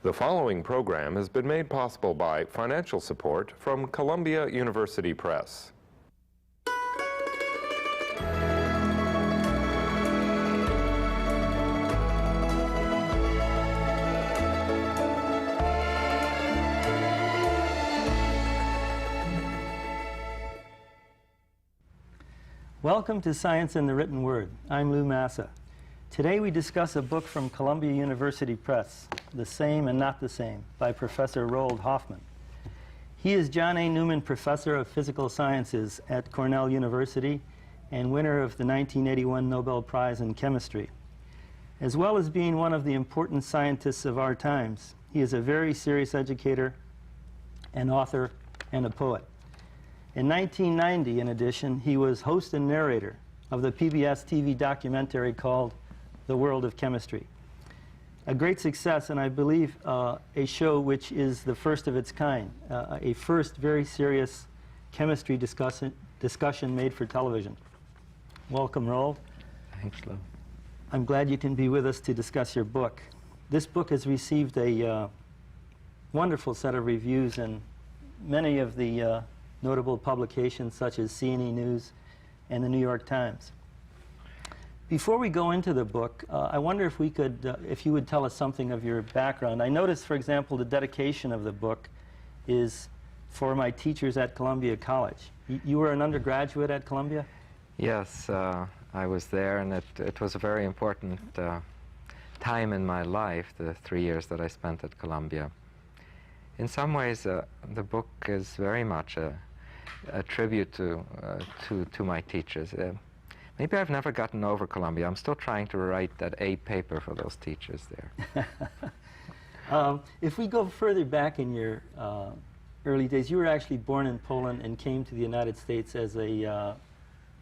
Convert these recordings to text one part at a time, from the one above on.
The following program has been made possible by financial support from Columbia University Press. Welcome to Science in the Written Word. I'm Lou Massa. Today we discuss a book from Columbia University Press, The Same and Not the Same, by Professor Roald Hoffman. He is John A. Newman Professor of Physical Sciences at Cornell University and winner of the 1981 Nobel Prize in Chemistry. As well as being one of the important scientists of our times, he is a very serious educator, an author, and a poet. In 1990, in addition, he was host and narrator of the PBS TV documentary called The World of Chemistry. A great success, and I believe a show which is the first of its kind, a first very serious chemistry discussion made for television. Welcome, Roald. Thanks, Lou. I'm glad you can be with us to discuss your book. This book has received a wonderful set of reviews in many of the notable publications such as C&E News and the New York Times. Before we go into the book, I wonder if we could, if you would tell us something of your background. I noticed, for example, the dedication of the book is for my teachers at Columbia College. You were an undergraduate at Columbia? Yes, I was there, and it was a very important time in my life, the 3 years that I spent at Columbia. In some ways, the book is very much a tribute to my teachers. Maybe I've never gotten over Columbia. I'm still trying to write that A paper for those teachers there. If we go further back in your early days, you were actually born in Poland and came to the United States as a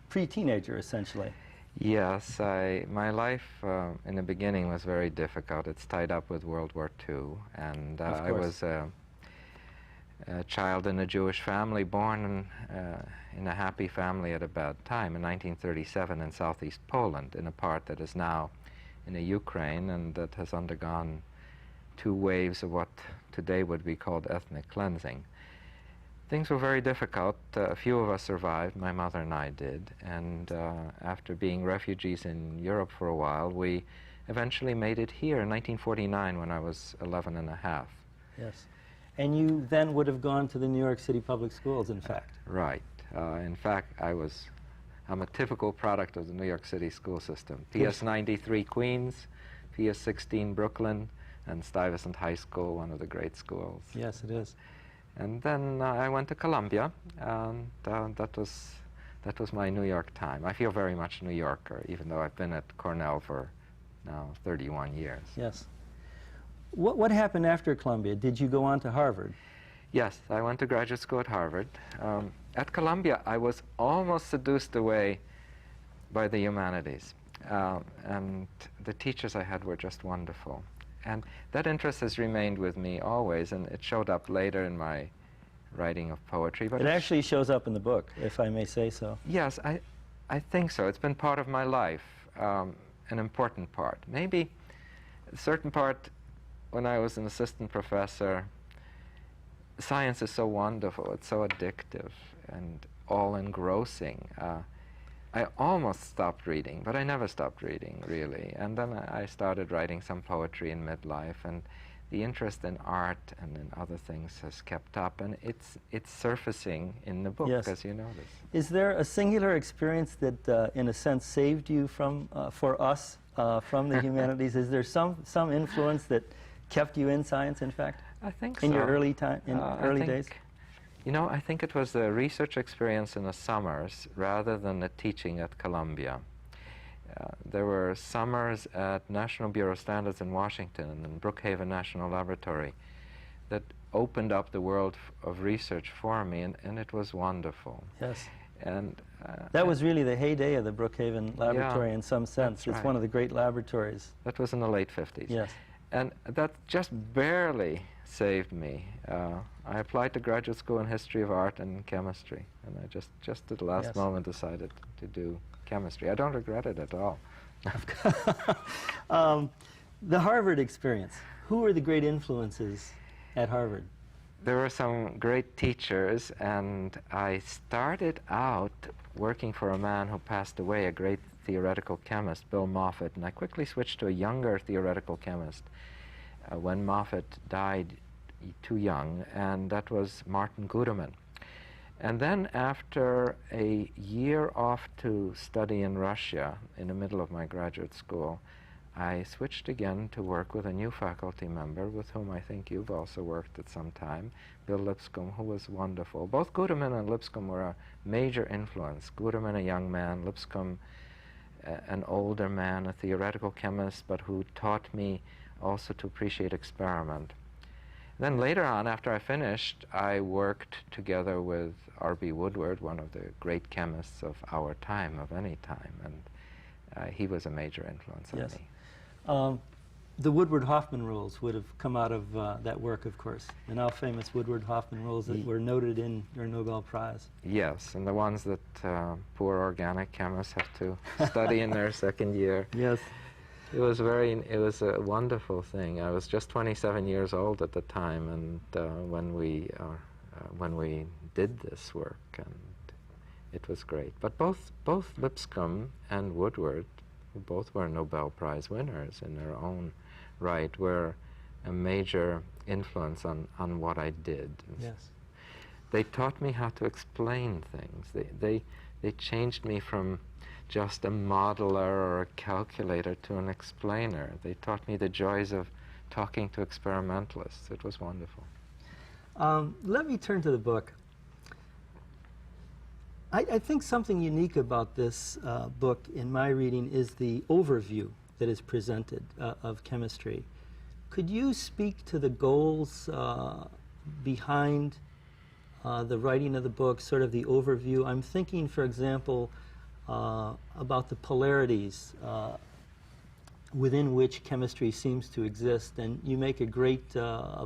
pre-teenager, essentially. Yes, my life in the beginning was very difficult. It's tied up with World War II, and I was a child in a Jewish family, born in a happy family at a bad time in 1937 in southeast Poland, in a part that is now in the Ukraine and that has undergone 2 waves of what today would be called ethnic cleansing. Things were very difficult. A few of us survived, my mother and I did, and after being refugees in Europe for a while, we eventually made it here in 1949 when I was 11 and a half. Yes. And you then would have gone to the New York City public schools, in fact. Right. In fact, I'm a typical product of the New York City school system. PS 93 Queens, PS 16 Brooklyn, and Stuyvesant High School, one of the great schools. Yes, it is. And then I went to Columbia, and that was my New York time. I feel very much New Yorker, even though I've been at Cornell for now 31 years. Yes. What happened after Columbia? Did you go on to Harvard? Yes, I went to graduate school at Harvard. At Columbia, I was almost seduced away by the humanities, and the teachers I had were just wonderful. And that interest has remained with me always, and it showed up later in my writing of poetry. But it actually shows up in the book, if I may say so. Yes, I think so. It's been part of my life, an important part. Maybe a certain part when I was an assistant professor. Science is so wonderful, it's so addictive and all-engrossing. I almost stopped reading, but I never stopped reading, really. And then I started writing some poetry in midlife, and the interest in art and in other things has kept up, and it's surfacing in the book, yes, as you notice. Is there a singular experience that, in a sense, saved you from, for us, from the humanities? Is there some influence that kept you in science, in fact? I think so. In your early time, early days? You know, I think it was the research experience in the summers rather than the teaching at Columbia. There were summers at National Bureau of Standards in Washington and Brookhaven National Laboratory that opened up the world of research for me, and it was wonderful. Yes. And that was really the heyday of the Brookhaven Laboratory, yeah, in some sense. It's right. one of the great laboratories. That was in the late 50s. Yes. And that just barely saved me. I applied to graduate school in history of art and chemistry, and I just at the last yes, moment decided to do chemistry. I don't regret it at all. The Harvard experience. Who were the great influences at Harvard? There were some great teachers, and I started out working for a man who passed away, a great theoretical chemist, Bill Moffat, and I quickly switched to a younger theoretical chemist when Moffat died too young, and that was Martin Guterman. And then after a year off to study in Russia, in the middle of my graduate school, I switched again to work with a new faculty member with whom I think you've also worked at some time, Bill Lipscomb, who was wonderful. Both Guterman and Lipscomb were a major influence. Guterman, a young man, Lipscomb, an older man, a theoretical chemist, but who taught me also to appreciate experiment. Then later on, after I finished, I worked together with R.B. Woodward, one of the great chemists of our time, of any time, and he was a major influence on me. The Woodward-Hoffman rules would have come out of that work, of course, the now famous Woodward-Hoffman rules that were noted in your Nobel Prize. Yes, and the ones that poor organic chemists have to study in their second year. Yes. It was a wonderful thing. I was just 27 years old at the time, and when we did this work, and it was great. But both Lipscomb and Woodward, who both were Nobel Prize winners in their own right, were a major influence on what I did. Yes. They taught me how to explain things. They changed me from just a modeler or a calculator to an explainer. They taught me the joys of talking to experimentalists. It was wonderful. Let me turn to the book. I think something unique about this book, in my reading, is the overview that is presented of chemistry. Could you speak to the goals behind the writing of the book, sort of the overview? I'm thinking, for example, about the polarities within which chemistry seems to exist, and you make a great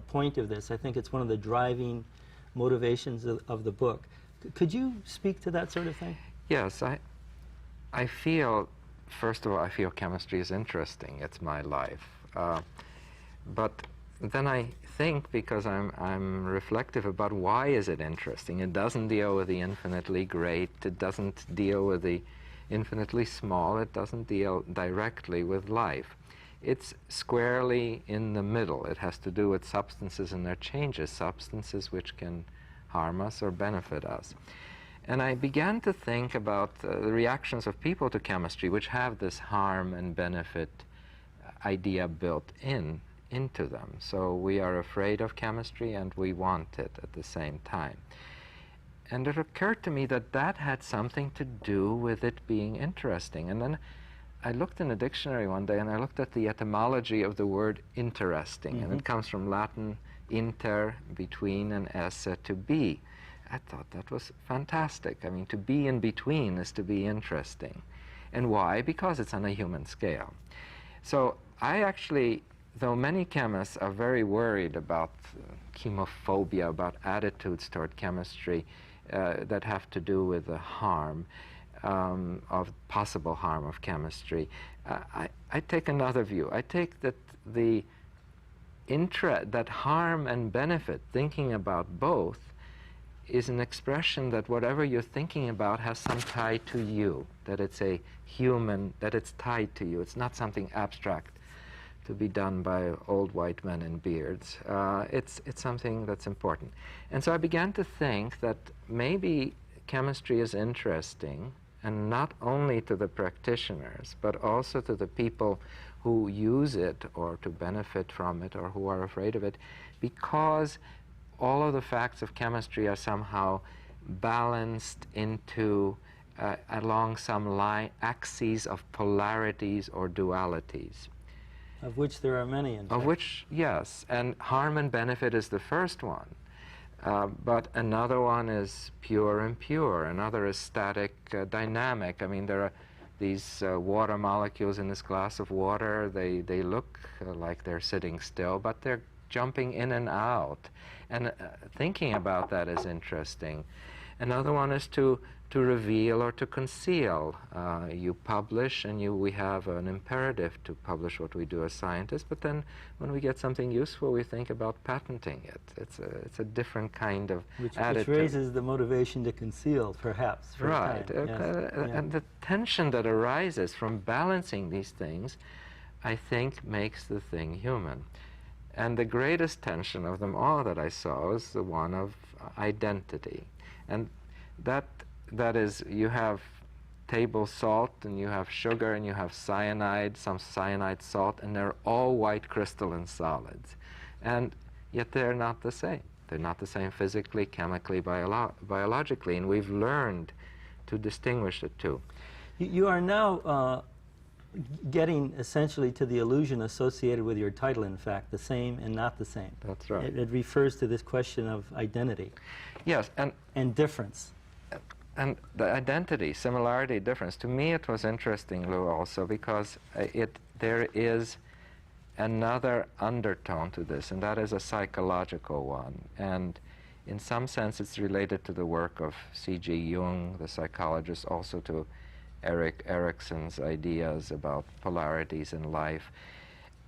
point of this. I think it's one of the driving motivations of the book. Could you speak to that sort of thing? Yes, I feel, first of all, I feel chemistry is interesting. It's my life. But then I think, because I'm reflective about why is it interesting. It doesn't deal with the infinitely great. It doesn't deal with the infinitely small. It doesn't deal directly with life. It's squarely in the middle. It has to do with substances and their changes, substances which can harm us or benefit us. And I began to think about the reactions of people to chemistry, which have this harm and benefit idea built into them. So we are afraid of chemistry and we want it at the same time. And it occurred to me that that had something to do with it being interesting. And then I looked in a dictionary one day and I looked at the etymology of the word interesting. And it comes from Latin inter, between, and esse, to be. I thought that was fantastic. I mean, to be in between is to be interesting. And why? Because it's on a human scale. So I actually, though many chemists are very worried about chemophobia, about attitudes toward chemistry that have to do with the harm, of possible harm of chemistry, I take another view. I take that that harm and benefit, thinking about both, is an expression that whatever you're thinking about has some tie to you, that it's a human, that it's tied to you. It's not something abstract to be done by old white men in beards. It's something that's important. And so I began to think that maybe chemistry is interesting, and not only to the practitioners, but also to the people who use it or to benefit from it or who are afraid of it, because all of the facts of chemistry are somehow balanced into along some axes of polarities or dualities. Of which there are many, in fact. Of which, yes, and harm and benefit is the first one. But another one is pure and pure. Another is static, dynamic. I mean, there are these water molecules in this glass of water. They look like they're sitting still, but they're jumping in and out. And thinking about that is interesting. Another one is to to reveal or to conceal. You publish, and we have an imperative to publish what we do as scientists, but then when we get something useful, we think about patenting it. It's a different kind of attitude. Which raises the motivation to conceal, perhaps, for a time. Yes. And the tension that arises from balancing these things, I think, makes the thing human. And the greatest tension of them all that I saw is the one of identity. And that is, you have table salt, and you have sugar, and you have cyanide, some cyanide salt, and they're all white crystalline solids. And yet they're not the same. They're not the same physically, chemically, biologically, and we've learned to distinguish the two. You are now getting essentially to the illusion associated with your title, in fact, the same and not the same. That's right. It refers to this question of identity. Yes, and difference. And the identity, similarity, difference, to me it was interesting, Lou, also because there is another undertone to this, and that is a psychological one. And in some sense it's related to the work of C.G. Jung, the psychologist, also to Erik Erikson's ideas about polarities in life.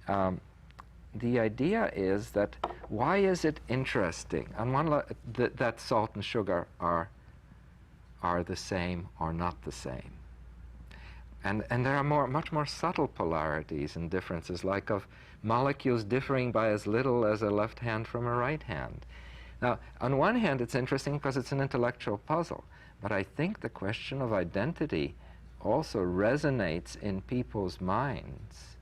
The idea is that why is it interesting? On one that salt and sugar are the same or not the same. And there are much more subtle polarities and differences, like of molecules differing by as little as a left hand from a right hand. Now, on one hand, it's interesting because it's an intellectual puzzle, but I think the question of identity also resonates in people's minds,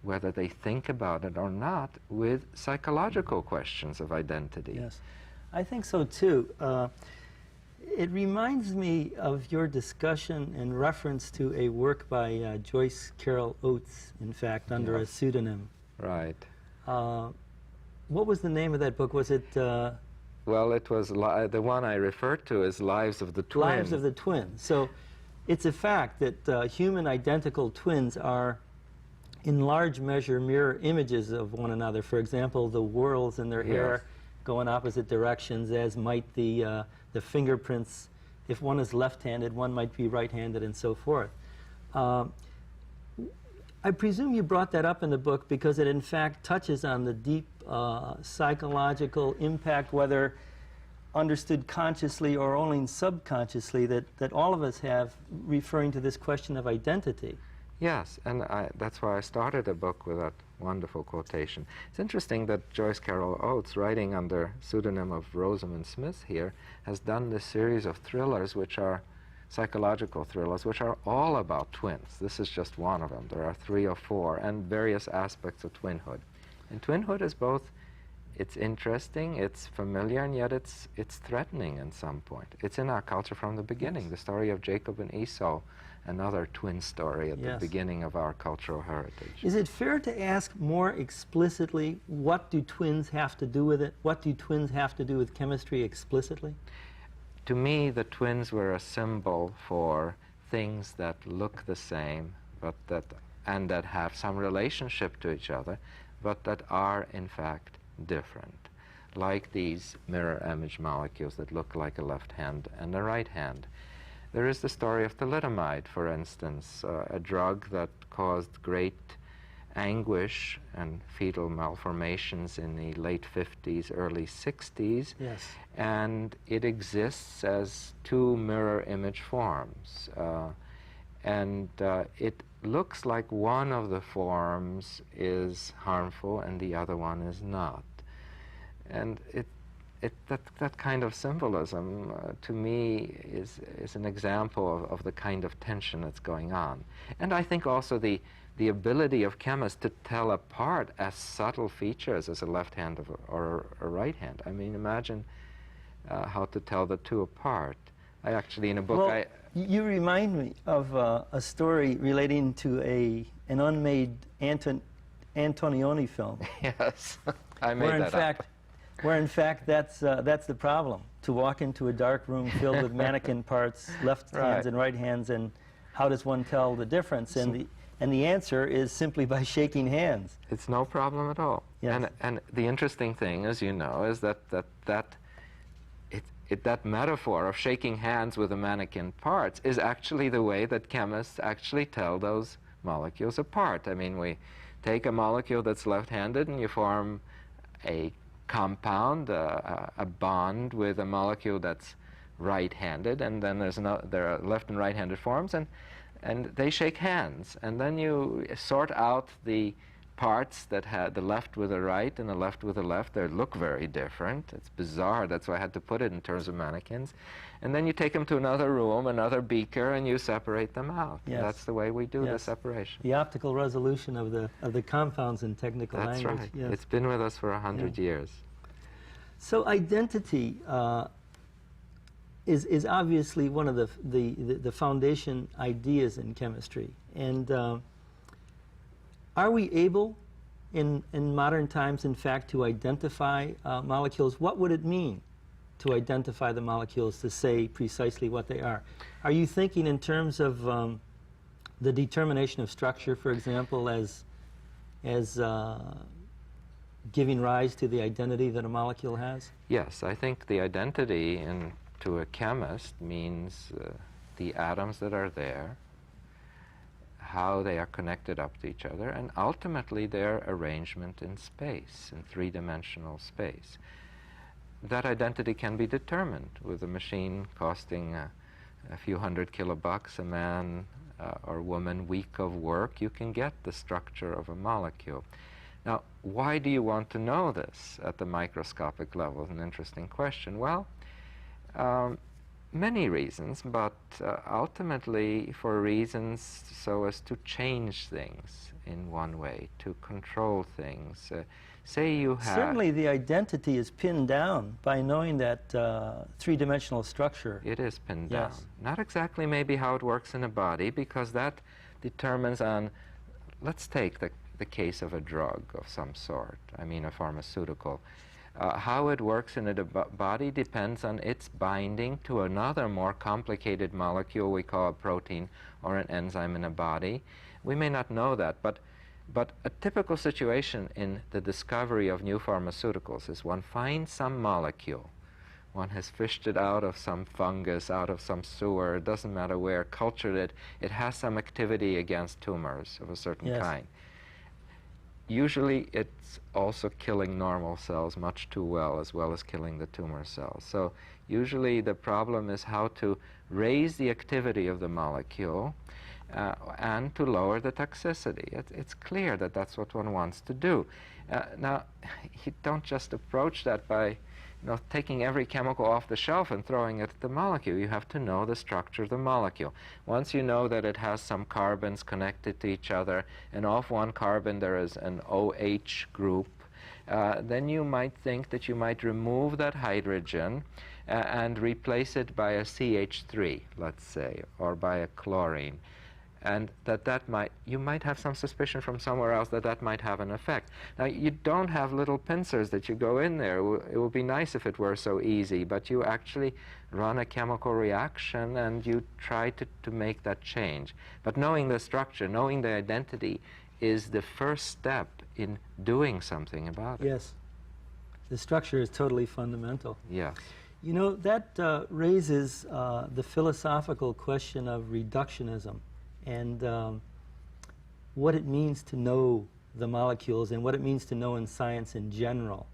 whether they think about it or not, with psychological questions of identity. Yes, I think so too. It reminds me of your discussion in reference to a work by Joyce Carol Oates, in fact, under a pseudonym. Right. What was the name of that book? Was it... well, it was the one I referred to as Lives of the Twins. Lives of the Twins. So it's a fact that human identical twins are, in large measure, mirror images of one another. For example, the whorls in their hair go in opposite directions, as might the fingerprints. If one is left-handed, one might be right-handed, and so forth. I presume you brought that up in the book because it, in fact, touches on the deep psychological impact, whether understood consciously or only subconsciously, that all of us have, referring to this question of identity. Yes, and that's why I started the book with that wonderful quotation. It's interesting that Joyce Carol Oates, writing under pseudonym of Rosamund Smith here, has done this series of thrillers, which are psychological thrillers, which are all about twins. This is just one of them. There are 3 or 4, and various aspects of twinhood. And twinhood is both, it's interesting, it's familiar, and yet it's threatening in some point. It's in our culture from the beginning. The story of Jacob and Esau, another twin story at the beginning of our cultural heritage. Is it fair to ask more explicitly, what do twins have to do with it? What do twins have to do with chemistry explicitly? To me, the twins were a symbol for things that look the same, but that have some relationship to each other, but that are, in fact, different. Like these mirror image molecules that look like a left hand and a right hand. There is the story of thalidomide, for instance, a drug that caused great anguish and fetal malformations in the late 50s, early 60s. Yes. And it exists as 2 mirror image forms. It looks like one of the forms is harmful and the other one is not. And that kind of symbolism, to me, is an example of the kind of tension that's going on. And I think also the ability of chemists to tell apart as subtle features as a left hand or a right hand. I mean, imagine how to tell the two apart. I actually, in a book, well, you remind me of a story relating to an unmade Antonioni film. Yes, I made that up. Where in fact that's the problem, to walk into a dark room filled with mannequin parts, left hands and right hands, and how does one tell the difference? And the answer is simply by shaking hands. It's no problem at all. Yes. And the interesting thing, as you know, is that that metaphor of shaking hands with the mannequin parts is actually the way that chemists actually tell those molecules apart. I mean, we take a molecule that's left-handed and you form a compound, a bond with a molecule that's right-handed, and then there are left and right-handed forms, and they shake hands. And then you sort out the parts that had the left with the right and the left with the left. They look very different. It's bizarre. That's why I had to put it in terms of mannequins. And then you take them to another room, another beaker, and you separate them out. Yes. That's the way we do the separation. The optical resolution of the compounds in technical language. That's right. Yes. It's been with us for 100 years. So identity is obviously one of the foundation ideas in chemistry. And are we able, in modern times, in fact, to identify molecules? What would it mean to identify the molecules, to say precisely what they are? Are you thinking in terms of the determination of structure, for example, as giving rise to the identity that a molecule has? Yes, I think the identity to a chemist means the atoms that are there, how they are connected up to each other, and ultimately their arrangement in space, in three-dimensional space. That identity can be determined with a machine costing a few hundred kilobucks, a man or woman week of work. You can get the structure of a molecule. Now, why do you want to know this at the microscopic level? Is an interesting question. Well, many reasons, but ultimately for reasons so as to change things in one way, to control things. Say you have... Certainly the identity is pinned down by knowing that three-dimensional structure. It is pinned down. Yes. Not exactly maybe how it works in a body, because that determines on... Let's take the case of a drug of some sort, I mean a pharmaceutical. How it works in a body depends on its binding to another more complicated molecule we call a protein or an enzyme in a body. We may not know that, but a typical situation in the discovery of new pharmaceuticals is one finds some molecule. One has fished it out of some fungus, out of some sewer, it doesn't matter where, cultured it. It has some activity against tumors of a certain kind. Usually it's also killing normal cells much too well as killing the tumor cells. So usually the problem is how to raise the activity of the molecule and to lower the toxicity. It's clear that that's what one wants to do. Now, you don't just approach that by taking every chemical off the shelf and throwing it at the molecule. You have to know the structure of the molecule. Once you know that it has some carbons connected to each other, and off one carbon there is an OH group, then you might think that you might remove that hydrogen and replace it by a CH3, let's say, or by a chlorine. And you might have some suspicion from somewhere else that might have an effect. Now, you don't have little pincers that you go in there. It would be nice if it were so easy, but you actually run a chemical reaction and you try to make that change. But knowing the structure, knowing the identity, is the first step in doing something about it. Yes. The structure is totally fundamental. Yes. You know, that raises the philosophical question of reductionism, and what it means to know the molecules and what it means to know in science in general.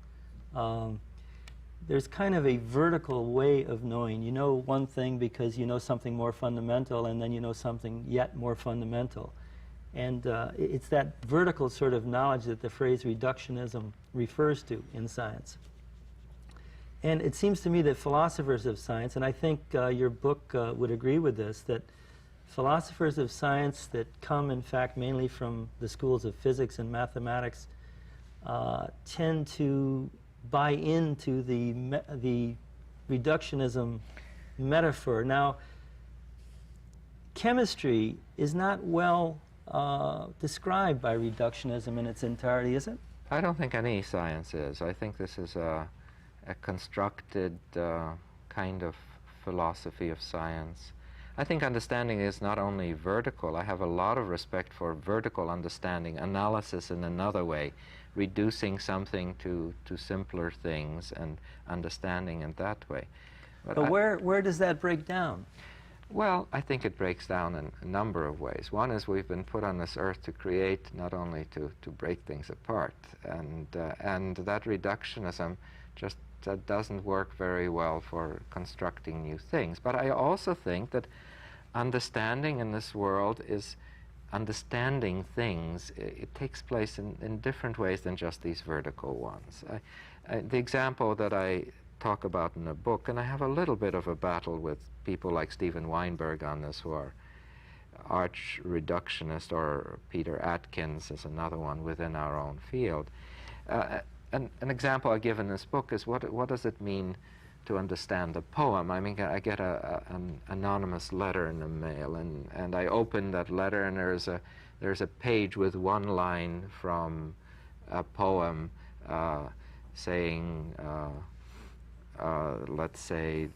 There's kind of a vertical way of knowing. You know one thing because you know something more fundamental, and then you know something yet more fundamental. And it's that vertical sort of knowledge that the phrase reductionism refers to in science. And it seems to me that philosophers of science, and I think your book would agree with this, that philosophers of science that come, in fact, mainly from the schools of physics and mathematics tend to buy into the reductionism metaphor. Now, chemistry is not well described by reductionism in its entirety, is it? I don't think any science is. I think this is a constructed kind of philosophy of science. I think understanding is not only vertical. I have a lot of respect for vertical understanding, analysis in another way, reducing something to simpler things and understanding in that way. But where does that break down? Well, I think it breaks down in a number of ways. One is we've been put on this earth to create, not only to break things apart. And that reductionism just doesn't work very well for constructing new things. But I also think that understanding in this world is understanding things. It takes place in different ways than just these vertical ones. The example that I talk about in the book, and I have a little bit of a battle with people like Stephen Weinberg on this, who are arch reductionist, or Peter Atkins is another one within our own field. An example I give in this book is what does it mean to understand a poem? I mean, I get an anonymous letter in the mail, and I open that letter, and there's a page with one line from a poem saying, let's say,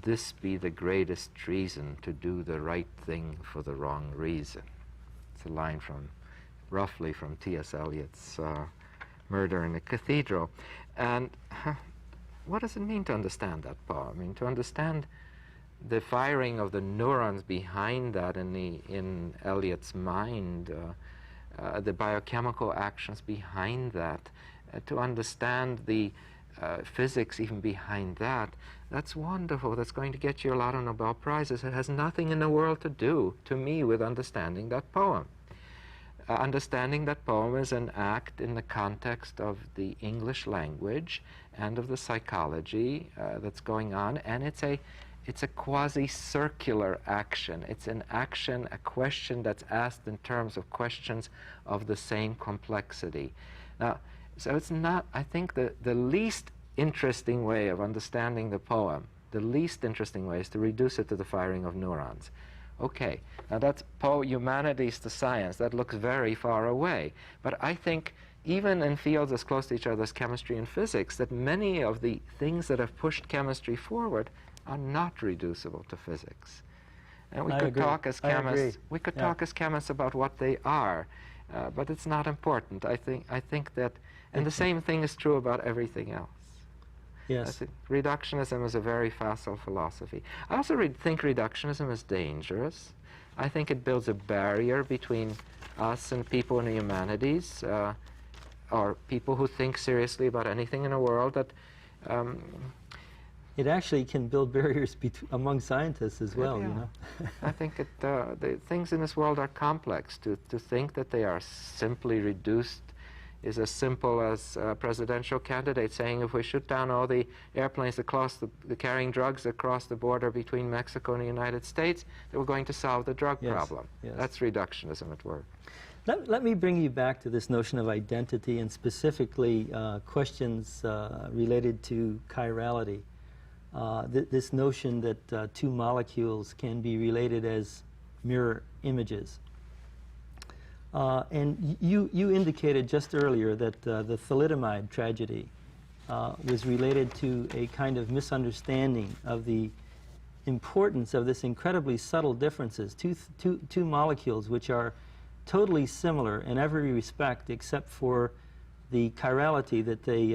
"This be the greatest treason, to do the right thing for the wrong reason." It's a line roughly from T.S. Eliot's Murder in the Cathedral. And what does it mean to understand that poem? I mean, to understand the firing of the neurons behind that in Eliot's mind, the biochemical actions behind that, to understand the physics even behind that, that's wonderful. That's going to get you a lot of Nobel Prizes. It has nothing in the world to do, to me, with understanding that poem. Understanding that poem is an act in the context of the English language and of the psychology that's going on, and it's a quasi-circular action. It's an action, a question that's asked in terms of questions of the same complexity. Now, so it's not, I think, the least interesting way of understanding the poem, the least interesting way is to reduce it to the firing of neurons. Okay, now that's humanities to science. That looks very far away. But I think even in fields as close to each other as chemistry and physics, that many of the things that have pushed chemistry forward are not reducible to physics. And we could talk as chemists. We could talk as chemists about what they are, but it's not important. I think that, and the same thing is true about everything else. Yes. Reductionism is a very facile philosophy. I also think reductionism is dangerous. I think it builds a barrier between us and people in the humanities, or people who think seriously about anything in the world. That it actually can build barriers among scientists as well. Yeah. You know. I think the things in this world are complex. To think that they are simply reduced is as simple as a presidential candidate saying, if we shoot down all the airplanes across the carrying drugs across the border between Mexico and the United States, that we're going to solve the drug problem. Yes. That's reductionism at work. Let me bring you back to this notion of identity, and specifically questions related to chirality. This notion that two molecules can be related as mirror images. And you indicated just earlier that the thalidomide tragedy was related to a kind of misunderstanding of the importance of this incredibly subtle differences, two molecules which are totally similar in every respect except for the chirality that they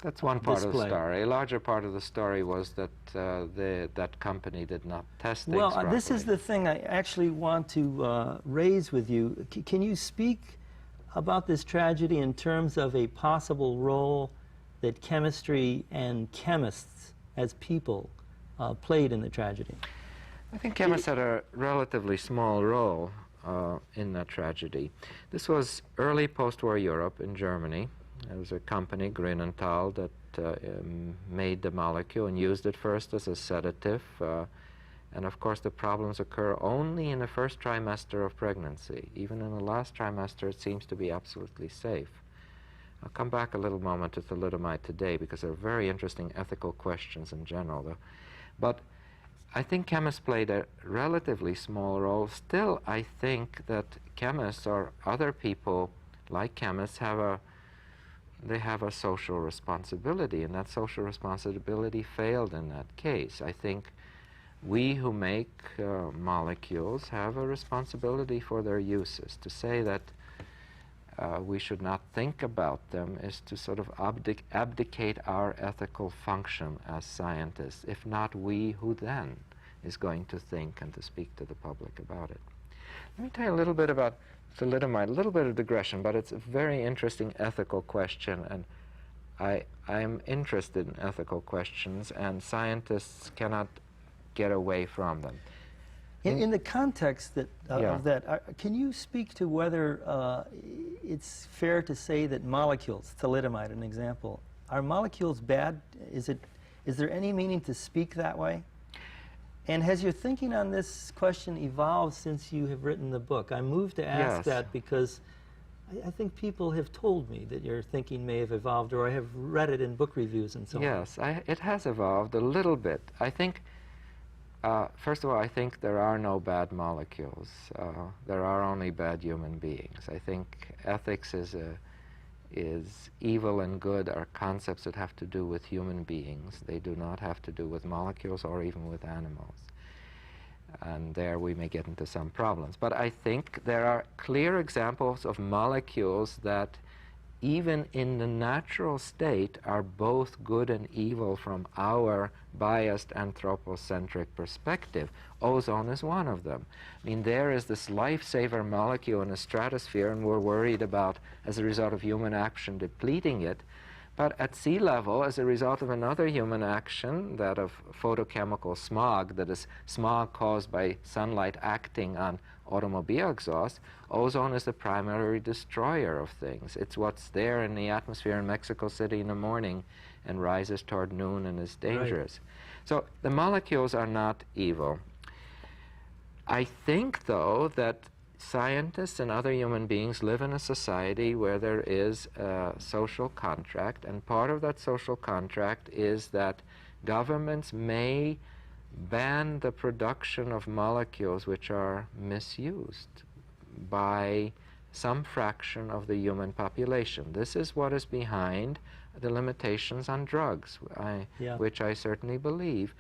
That's one part display. of the story. A larger part of the story was that that company did not test things Well, properly. this is the thing I actually want to raise with you. Can you speak about this tragedy in terms of a possible role that chemistry and chemists as people played in the tragedy? I think chemists had a relatively small role in that tragedy. This was early post-war Europe in Germany. There was a company, Grünenthal, that made the molecule and used it first as a sedative. And of course, the problems occur only in the first trimester of pregnancy. Even in the last trimester, it seems to be absolutely safe. I'll come back a little moment to thalidomide today, because there are very interesting ethical questions in general, though. But I think chemists played a relatively small role. Still, I think that chemists or other people like chemists have a social responsibility, and that social responsibility failed in that case. I think we who make molecules have a responsibility for their uses, to say that we should not think about them is to sort of abdicate our ethical function as scientists. If not we, who then is going to think and to speak to the public about it? Let me tell you a little bit about thalidomide, a little bit of digression, but it's a very interesting ethical question, and I am interested in ethical questions, and scientists cannot get away from them. In the context that, of that, can you speak to whether it's fair to say that molecules, thalidomide, an example, are molecules bad? Is there any meaning to speak that way? And has your thinking on this question evolved since you have written the book? I'm moved to ask that because I think people have told me that your thinking may have evolved, or I have read it in book reviews and so on. Yes, it has evolved a little bit. I think, first of all, I think there are no bad molecules. There are only bad human beings. I think ethics is evil and good are concepts that have to do with human beings. They do not have to do with molecules or even with animals. And there we may get into some problems. But I think there are clear examples of molecules that even in the natural state are both good and evil from our biased anthropocentric perspective. Ozone is one of them. I mean, there is this lifesaver molecule in the stratosphere, and we're worried about, as a result of human action, depleting it. But at sea level, as a result of another human action, that of photochemical smog, that is smog caused by sunlight acting on automobile exhaust, ozone is the primary destroyer of things. It's what's there in the atmosphere in Mexico City in the morning and rises toward noon and is dangerous. Right. So the molecules are not evil. I think, though, that scientists and other human beings live in a society where there is a social contract, and part of that social contract is that governments may ban the production of molecules which are misused by some fraction of the human population. This is what is behind the limitations on drugs, which I certainly believe.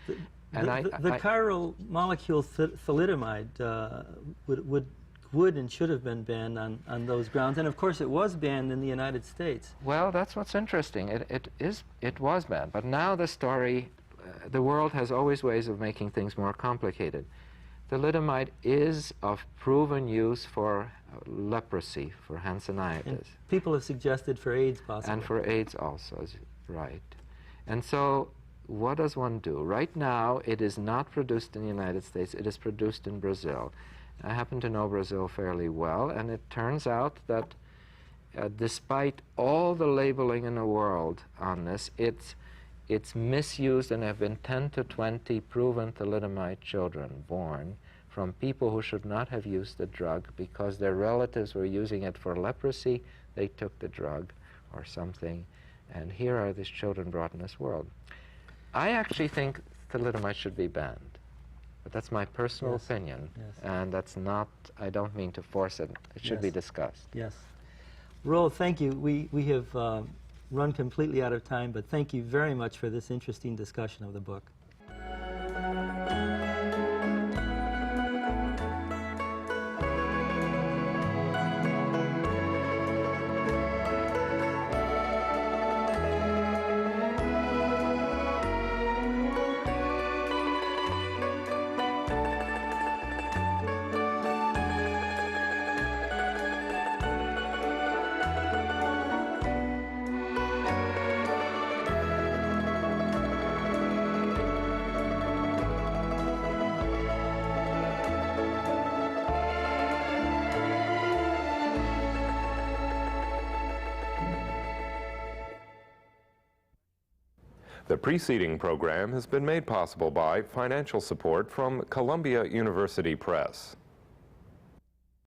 The chiral molecule thalidomide would and should have been banned on those grounds, and of course it was banned in the United States. Well, that's what's interesting. It was banned, but now the story, the world has always ways of making things more complicated. Thalidomide is of proven use for leprosy, for Hanseníase. And people have suggested for AIDS possibly. And for AIDS also, right. And so what does one do? Right now it is not produced in the United States, it is produced in Brazil. I happen to know Brazil fairly well, and it turns out that despite all the labeling in the world on this, it's misused, and there have been 10 to 20 proven thalidomide children born from people who should not have used the drug because their relatives were using it for leprosy. They took the drug or something, and here are these children brought in this world. I actually think thalidomide should be banned. But that's my personal opinion, and that's not, I don't mean to force it. It should be discussed. Yes. Roald, thank you. We have run completely out of time, but thank you very much for this interesting discussion of the book. The preceding program has been made possible by financial support from Columbia University Press.